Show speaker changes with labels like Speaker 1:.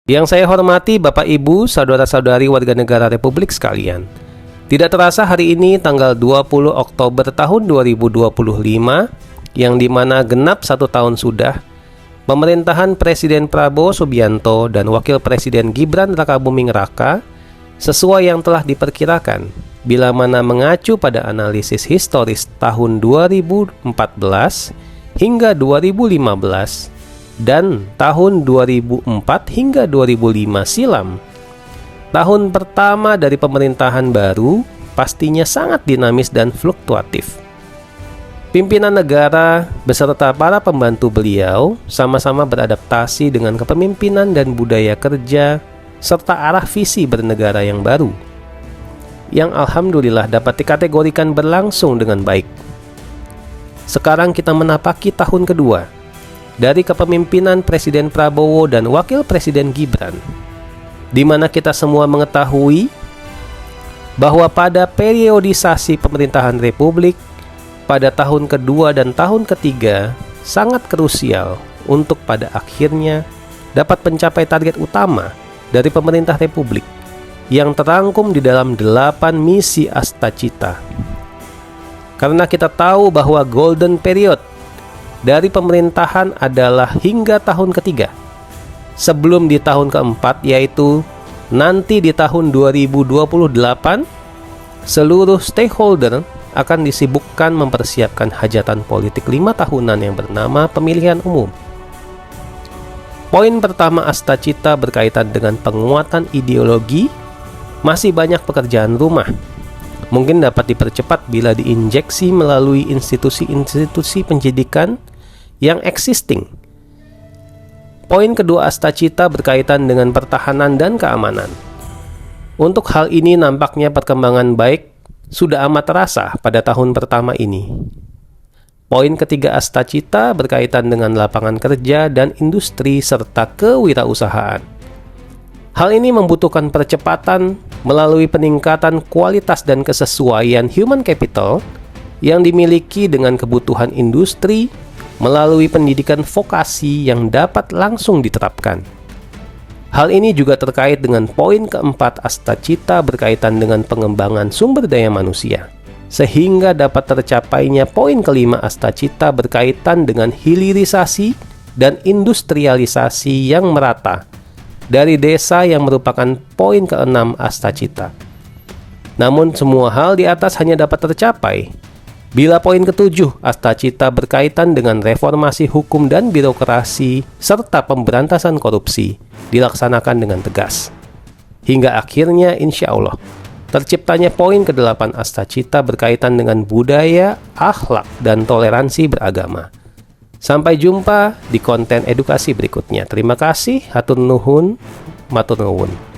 Speaker 1: Yang saya hormati Bapak Ibu, saudara-saudari warga negara Republik sekalian. Tidak terasa hari ini tanggal 20 Oktober tahun 2025, yang dimana genap 1 tahun sudah, pemerintahan Presiden Prabowo Subianto dan Wakil Presiden Gibran Rakabuming Raka, sesuai yang telah diperkirakan, bila mana mengacu pada analisis historis tahun 2014 hingga 2015, dan tahun 2004 hingga 2005 silam. Tahun pertama dari pemerintahan baru pastinya sangat dinamis dan fluktuatif. Pimpinan negara beserta para pembantu beliau sama-sama beradaptasi dengan kepemimpinan dan budaya kerja serta arah visi bernegara yang baru, yang alhamdulillah dapat dikategorikan berlangsung dengan baik. Sekarang kita menapaki tahun kedua dari kepemimpinan Presiden Prabowo dan Wakil Presiden Gibran, di mana kita semua mengetahui bahwa pada periodisasi pemerintahan Republik pada tahun kedua dan tahun ketiga sangat krusial untuk pada akhirnya dapat mencapai target utama dari pemerintah Republik yang terangkum di dalam 8 misi Astacita. Karena kita tahu bahwa golden period dari pemerintahan adalah hingga tahun ketiga, sebelum di tahun keempat, yaitu nanti di tahun 2028 seluruh stakeholder akan disibukkan mempersiapkan hajatan politik 5 tahunan yang bernama pemilihan umum. Poin pertama Astacita berkaitan dengan penguatan ideologi. Masih banyak pekerjaan rumah, mungkin dapat dipercepat bila diinjeksi melalui institusi-institusi pendidikan yang existing. Poin kedua Astacita berkaitan dengan pertahanan dan keamanan. Untuk hal ini nampaknya perkembangan baik sudah amat terasa pada tahun pertama ini. Poin ketiga Astacita berkaitan dengan lapangan kerja dan industri serta kewirausahaan. Hal ini membutuhkan percepatan melalui peningkatan kualitas dan kesesuaian human capital yang dimiliki dengan kebutuhan industri melalui pendidikan vokasi yang dapat langsung diterapkan. Hal ini juga terkait dengan poin keempat Astacita berkaitan dengan pengembangan sumber daya manusia, sehingga dapat tercapainya poin kelima Astacita berkaitan dengan hilirisasi dan industrialisasi yang merata dari desa yang merupakan poin keenam Astacita. Namun semua hal di atas hanya dapat tercapai bila poin ketujuh Astacita berkaitan dengan reformasi hukum dan birokrasi serta pemberantasan korupsi dilaksanakan dengan tegas. Hingga akhirnya insya Allah terciptanya poin ke-8 Astacita berkaitan dengan budaya, akhlak, dan toleransi beragama. Sampai jumpa di konten edukasi berikutnya. Terima kasih, hatur nuhun, matur nuwun.